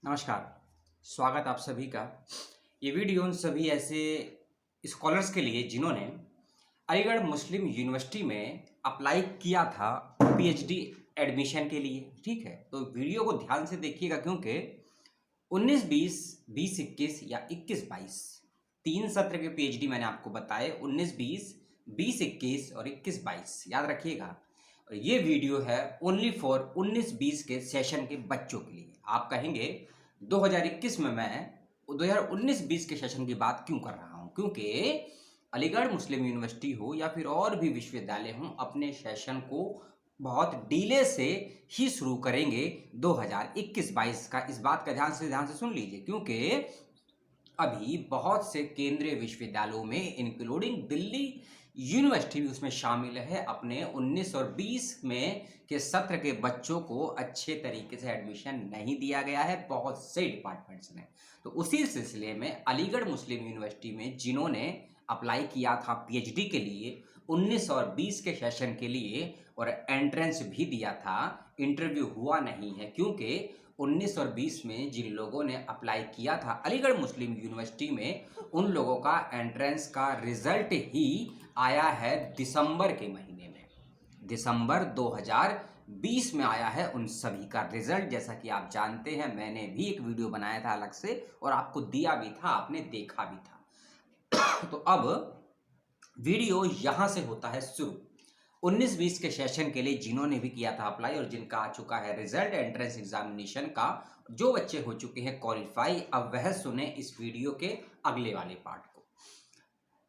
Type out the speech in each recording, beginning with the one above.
नमस्कार, स्वागत आप सभी का। ये वीडियो उन सभी ऐसे स्कॉलर्स के लिए जिन्होंने अलीगढ़ मुस्लिम यूनिवर्सिटी में अप्लाई किया था पीएचडी एडमिशन के लिए, ठीक है? तो वीडियो को ध्यान से देखिएगा क्योंकि 19-20, 20-21 या 21-22 3 सत्र के पीएचडी मैंने आपको बताए 19-20, 20-21 और 21-22 याद रखिएगा। और ये वीडियो है ओनली फॉर 19-20 के सेशन के बच्चों के लिए। आप कहेंगे 2021 में मैं 2019-20 के सेशन की बात क्यों कर रहा हूं? क्योंकि अलीगढ़ मुस्लिम यूनिवर्सिटी हो या फिर और भी विश्वविद्यालय हों, अपने सेशन को बहुत डिले से ही शुरू करेंगे 2021-22 का। इस बात का ध्यान से सुन लीजिए क्योंकि अभी बहुत से केंद्रीय विश्वविद्यालयों में इंक्लूडिंग दिल्ली यूनिवर्सिटी भी उसमें शामिल है। अपने 19 और 20 में के सत्र के बच्चों को अच्छे तरीके से एडमिशन नहीं दिया गया है बहुत से डिपार्टमेंट्स ने। तो उसी सिलसिले में अलीगढ़ मुस्लिम यूनिवर्सिटी में जिन्होंने अप्लाई किया था पीएचडी के लिए 19 और 20 के सेशन के लिए और एंट्रेंस भी दिया था, इंटरव्यू हुआ नहीं है क्योंकि 19 और 20 में जिन लोगों ने अप्लाई किया था अलीगढ़ मुस्लिम यूनिवर्सिटी में, उन लोगों का एंट्रेंस का रिजल्ट ही आया है दिसंबर के महीने में। दिसंबर 2020 में आया है उन सभी का रिजल्ट। जैसा कि आप जानते हैं, मैंने भी एक वीडियो बनाया था अलग से और आपको दिया भी था, आपने देखा भी था। तो अब वीडियो यहां से होता है शुरू। 19-20 के सेशन के लिए जिन्होंने भी किया था अप्लाई और जिनका आ चुका है रिजल्ट एंट्रेंस एग्जामिनेशन का, जो बच्चे हो चुके हैं क्वालिफाई, अब वह सुने इस वीडियो के अगले वाले पार्ट को।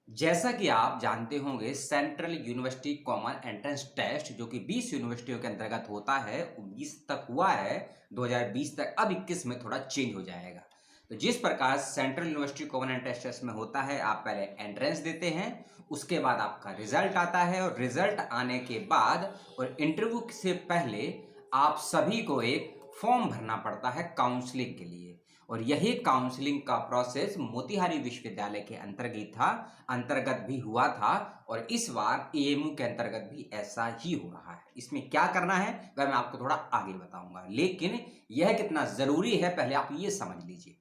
जैसा कि आप जानते होंगे, central university common entrance test जो कि 20 यूनिवर्सिटियों के अंतर्गत होता है, 20 तक हुआ है 2020 तक, अब 21 में थोड़ा चेंज हो जाएगा। तो जिस प्रकार central university common entrance test में होता है, आप पहले एंट्रेंस देते हैं, उसके बाद आपका रिजल्ट आता है और रिजल्ट आने के बाद और इंटरव्यू से पहले आप सभी को एक फॉर्म भरना पड़ता है काउंसलिंग के लिए। और यही काउंसलिंग का प्रोसेस मोतीहारी विश्वविद्यालय के अंतर्गत भी हुआ था और इस बार एएमयू के अंतर्गत भी ऐसा ही हो रहा है। इसमें क्या करना है वह मैं आपको थोड़ा आगे बताऊंगा, लेकिन यह कितना जरूरी है पहले आप ये समझ लीजिए।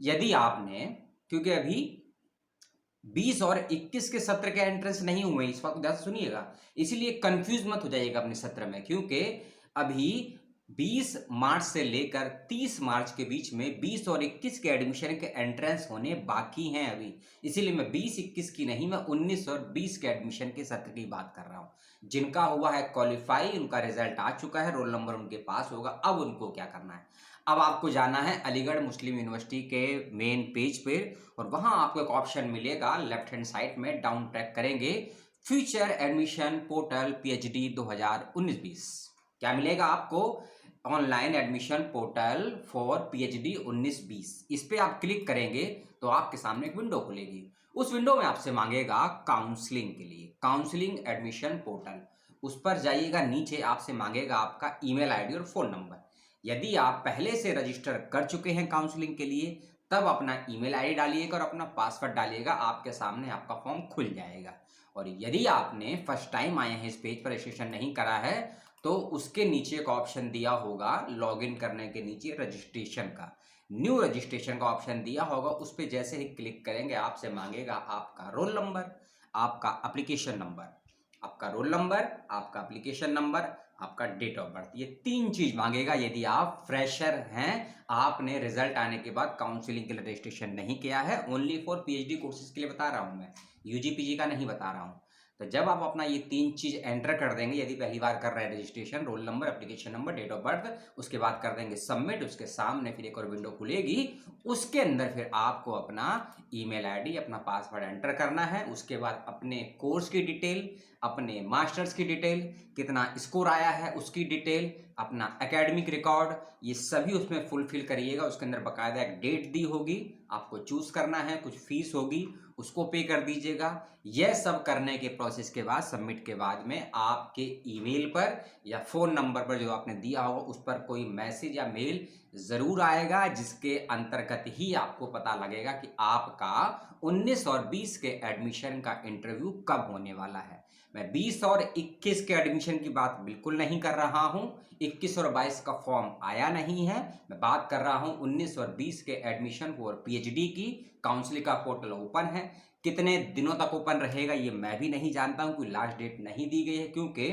यदि आपने, क्योंकि अभी 20 और 21 के सत्र के एंट्रेंस नहीं हुए, इस बात को ध्यान से सुनिएगा, इसीलिए कंफ्यूज मत हो जाइएगा अपने सत्र में, क्योंकि अभी 20 मार्च से लेकर 30 मार्च के बीच में 20 और 21 के एडमिशन के एंट्रेंस होने बाकी हैं अभी। इसीलिए मैं 20-21 की नहीं, मैं 19 और 20 के एडमिशन के सत्र की बात कर रहा हूं। जिनका हुआ है क्वालिफाई, उनका रिजल्ट आ चुका है, रोल नंबर उनके पास होगा, अब उनको क्या करना है, अब आपको जाना है अलीगढ़ मुस्लिम यूनिवर्सिटी के मेन पेज पे और वहां आपको एक ऑप्शन मिलेगा लेफ्ट हैंड साइड में, डाउन ट्रैक करेंगे, फ्यूचर एडमिशन पोर्टल पीएचडी 2019-20। क्या मिलेगा आपको? Online admission portal for PhD 19-20। इस पे आप क्लिक करेंगे तो आपके सामने एक विंडो खुलेगी। उस विंडो में आपसे मांगेगा काउंसलिंग के लिए, काउंसलिंग एडमिशन पोर्टल, उस पर जाइएगा। नीचे आपसे मांगेगा आपका ईमेल आईडी और फोन नंबर। यदि आप पहले से रजिस्टर कर चुके हैं काउंसलिंग के लिए, तब अपना ईमेल आईडी डालिएगा और अपना पासवर्ड डालिएगा, आपके सामने आपका फॉर्म खुल जाएगा। और यदि आपने फर्स्ट टाइम आए हैं इस पेज पर, रजिस्ट्रेशन नहीं करा है, तो उसके नीचे एक ऑप्शन दिया होगा लॉगिन करने के नीचे रजिस्ट्रेशन का, न्यू रजिस्ट्रेशन का ऑप्शन दिया होगा, उस पर जैसे ही क्लिक करेंगे आपसे मांगेगा आपका रोल नंबर, आपका एप्लीकेशन नंबर, आपका रोल नंबर, आपका एप्लीकेशन नंबर, आपका डेट ऑफ बर्थ, ये 3 चीज मांगेगा। यदि आप फ्रेशर हैं, आपने रिजल्ट आने के बाद काउंसलिंग के लिए रजिस्ट्रेशन नहीं किया है, ओनली फॉर पीएचडी कोर्सेज के लिए बता रहा हूं मैं, यूजी पीजी का नहीं बता रहा हूं। तो जब आप अपना ये 3 चीज एंटर कर देंगे, यदि पहली बार कर रहे हैं registration, roll number, application number, date of birth, उसके बाद कर देंगे सबमिट, उसके सामने फिर एक और विंडो खुलेगी, उसके अंदर फिर आपको अपना ईमेल आईडी, अपना पासवर्ड एंटर करना है। उसके बाद अपने कोर्स की डिटेल, अपने मास्टर्स की डिटेल, कितना स्कोर आया है उसकी डिटेल, अपना एकेडमिक रिकॉर्ड, ये सभी उसमें फुलफिल करिएगा। उसके अंदर बकायदा एक डेट दी होगी, आपको चूज करना है, कुछ फीस होगी, उसको पे कर दीजिएगा। यह सब करने के प्रोसेस के बाद, सबमिट के बाद में आपके ईमेल पर या फोन नंबर पर जो आपने दिया होगा उस पर कोई मैसेज या मेल जरूर आएगा, जिसके अंतर्गत ही आपको पता लगेगा कि आपका 19 और 20 के एडमिशन का इंटरव्यू कब होने वाला है। मैं 20 और 21 के एडमिशन की बात बिल्कुल नहीं कर रहा हूं। 21 और 22 का फॉर्म आया नहीं है। मैं बात कर रहा हूं 19 और 20 के एडमिशन और पीएचडी की। काउंसलिंग का पोर्टल ओपन है। कितने दिनों तक ओपन रहेगा ये मैं भी नहीं जानता हूं, कोई लास्ट डेट नहीं दी गई है, क्योंकि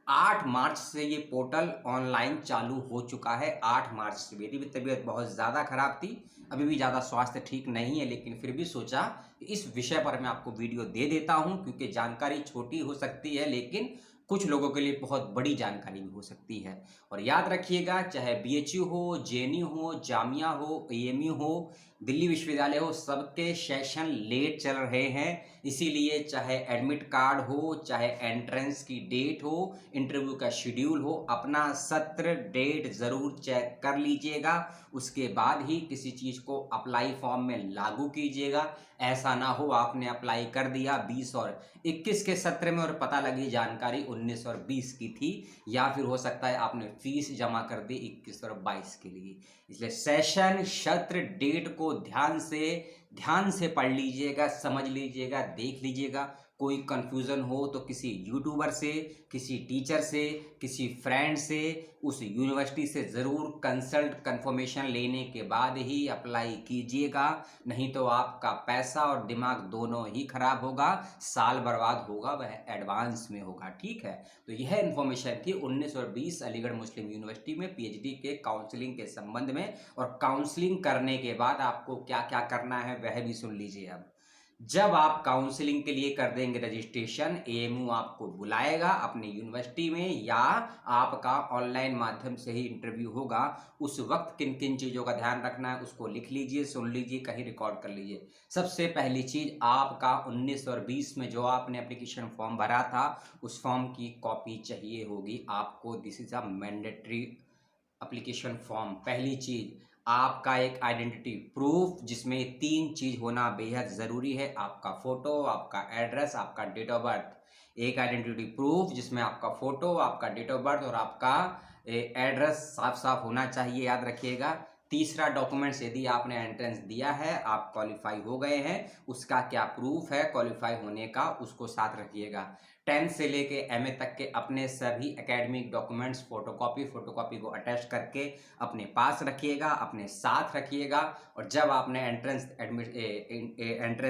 8 मार्च से ये पोर्टल ऑनलाइन चालू हो चुका है। 8 मार्च से। मेरी भी तबीयत बहुत ज़्यादा ख़राब थी, अभी भी ज़्यादा स्वास्थ्य ठीक नहीं है, लेकिन फिर भी सोचा कि इस विषय पर मैं आपको वीडियो दे देता हूं, क्योंकि जानकारी छोटी हो सकती है लेकिन कुछ लोगों के लिए बहुत बड़ी जानकारी भी हो सकती है। और याद रखिएगा, चाहे बीएचयू हो, जेएनयू हो, जामिया हो, एएमयू हो, दिल्ली विश्वविद्यालय हो, सबके सेशन लेट चल रहे हैं। इसीलिए चाहे एडमिट कार्ड हो, चाहे एंट्रेंस की डेट हो, इंटरव्यू का शेड्यूल हो, अपना सत्र डेट ज़रूर चेक कर लीजिएगा। उसके बाद ही किसी चीज़ को अप्लाई फॉर्म में लागू कीजिएगा। ऐसा ना हो आपने अप्लाई कर दिया 20 और 21 के सत्र में और पता लगी जानकारी 19 और 20 की थी, या फिर हो सकता है आपने फीस जमा कर दी 21 और 22 के लिए। इसलिए सेशन सत्र डेट को ध्यान से पढ़ लीजिएगा, समझ लीजिएगा, देख लीजिएगा। कोई कंफ्यूजन हो तो किसी यूट्यूबर से, किसी टीचर से, किसी फ्रेंड से, उस यूनिवर्सिटी से ज़रूर कंसल्ट कंफर्मेशन लेने के बाद ही अप्लाई कीजिएगा। नहीं तो आपका पैसा और दिमाग दोनों ही खराब होगा, साल बर्बाद होगा, वह एडवांस में होगा। ठीक है, तो यह इन्फॉर्मेशन थी 19 और 20 अलीगढ़ मुस्लिम यूनिवर्सिटी में पीएचडी के काउंसलिंग के संबंध में। और काउंसलिंग करने के बाद आपको क्या क्या करना है वह भी सुन लीजिए। अब जब आप काउंसलिंग के लिए कर देंगे रजिस्ट्रेशन, एएमयू आपको बुलाएगा अपनी यूनिवर्सिटी में, या आपका ऑनलाइन माध्यम से ही इंटरव्यू होगा। उस वक्त किन किन चीज़ों का ध्यान रखना है उसको लिख लीजिए, सुन लीजिए, कहीं रिकॉर्ड कर लीजिए। सबसे पहली चीज़, आपका 19 और 20 में जो आपने एप्लीकेशन फॉर्म भरा था उस फॉर्म की कॉपी चाहिए होगी आपको। This is a mandatory application form. पहली चीज़, आपका एक आइडेंटिटी प्रूफ जिसमें 3 चीज़ होना बेहद ज़रूरी है। आपका फ़ोटो, आपका एड्रेस, आपका डेट ऑफ बर्थ। एक आइडेंटिटी प्रूफ जिसमें आपका फ़ोटो, आपका डेट ऑफ बर्थ और आपका एड्रेस साफ साफ होना चाहिए, याद रखिएगा। तीसरा डॉक्यूमेंट्स, यदि आपने एंट्रेंस दिया है, आप क्वालिफाई हो गए हैं, उसका क्या प्रूफ है क्वालिफाई होने का, उसको साथ रखिएगा। 10th से लेके एमए तक के अपने सभी एकेडमिक डॉक्यूमेंट्स फोटोकॉपी को अटैच करके अपने पास रखिएगा, अपने साथ रखिएगा। और जब आपने एंट्रेंस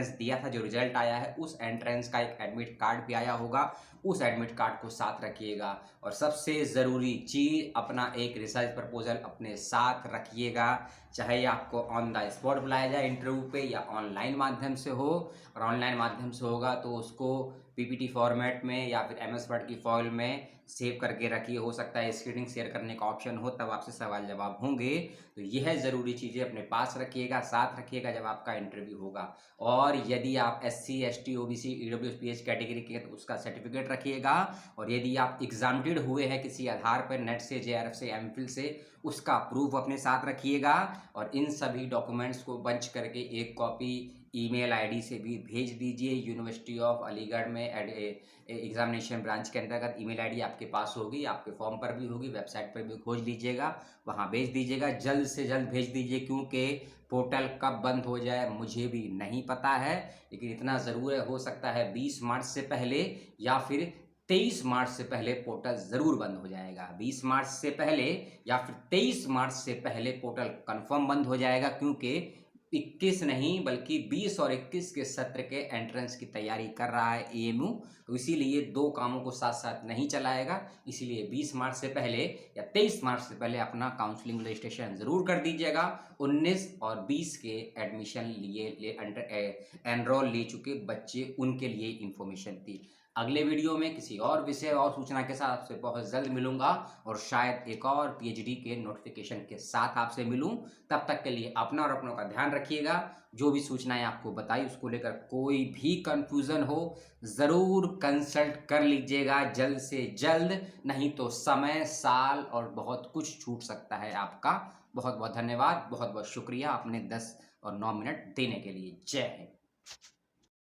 दिया था, जो रिजल्ट आया है, उस एंट्रेंस का एक एडमिट कार्ड भी आया होगा, उस एडमिट कार्ड को साथ रखिएगा। और सबसे ज़रूरी चीज़, अपना एक रिसर्च प्रपोजल अपने साथ रखिएगा। चाहे आपको ऑन द स्पॉट बुलाया जाए इंटरव्यू पे या ऑनलाइन माध्यम से हो। और ऑनलाइन माध्यम से होगा तो उसको पीपीटी फॉर्मेट में या फिर एमएस वर्ड की फाइल में सेव करके रखिए। हो सकता है स्क्रीनिंग शेयर करने का ऑप्शन हो, तब आपसे सवाल जवाब होंगे। तो यह ज़रूरी चीज़ें अपने पास रखिएगा, साथ रखिएगा जब आपका इंटरव्यू होगा। और यदि आप SC ST OBC EWS PH category के तो उसका सर्टिफिकेट रखिएगा। और यदि आप एग्जामिटेड हुए हैं किसी आधार पर, नेट से, JRF से, MPhil से, उसका प्रूफ अपने साथ रखिएगा। और इन सभी डॉक्यूमेंट्स को बंच करके एक कॉपी ईमेल आईडी से भी भेज दीजिए। यूनिवर्सिटी ऑफ अलीगढ़ में एग्जामिनेशन ब्रांच के अंतर्गत ईमेल आईडी आपके पास होगी, आपके फॉर्म पर भी होगी, वेबसाइट पर भी खोज लीजिएगा, वहाँ भेज दीजिएगा। जल्द से जल्द भेज दीजिए, क्योंकि पोर्टल कब बंद हो जाए मुझे भी नहीं पता है, लेकिन इतना ज़रूर है, हो सकता है 20 मार्च से पहले या फिर 23 मार्च से पहले पोर्टल ज़रूर बंद हो जाएगा। 20 मार्च से पहले या फिर 23 मार्च से पहले पोर्टल कंफर्म बंद हो जाएगा, क्योंकि 21 नहीं बल्कि 20 और 21 के सत्र के एंट्रेंस की तैयारी कर रहा है एएमयू। तो इसीलिए दो कामों को साथ साथ नहीं चलाएगा। इसीलिए 20 मार्च से पहले या 23 मार्च से पहले अपना काउंसलिंग रजिस्ट्रेशन ज़रूर कर दीजिएगा। 19 और 20 के एडमिशन एनरोल ले चुके बच्चे, उनके लिए इन्फॉर्मेशन थी। अगले वीडियो में किसी और विषय और सूचना के साथ आपसे बहुत जल्द मिलूंगा, और शायद एक और पीएचडी के नोटिफिकेशन के साथ आपसे मिलूं। तब तक के लिए अपना और अपनों का ध्यान रखिएगा। जो भी सूचनाएं आपको बताई उसको लेकर कोई भी कंफ्यूजन हो ज़रूर कंसल्ट कर लीजिएगा जल्द से जल्द, नहीं तो समय, साल और बहुत कुछ छूट सकता है आपका। बहुत बहुत धन्यवाद, बहुत बहुत शुक्रिया अपने 10 और 9 मिनट देने के लिए। जय हिंद।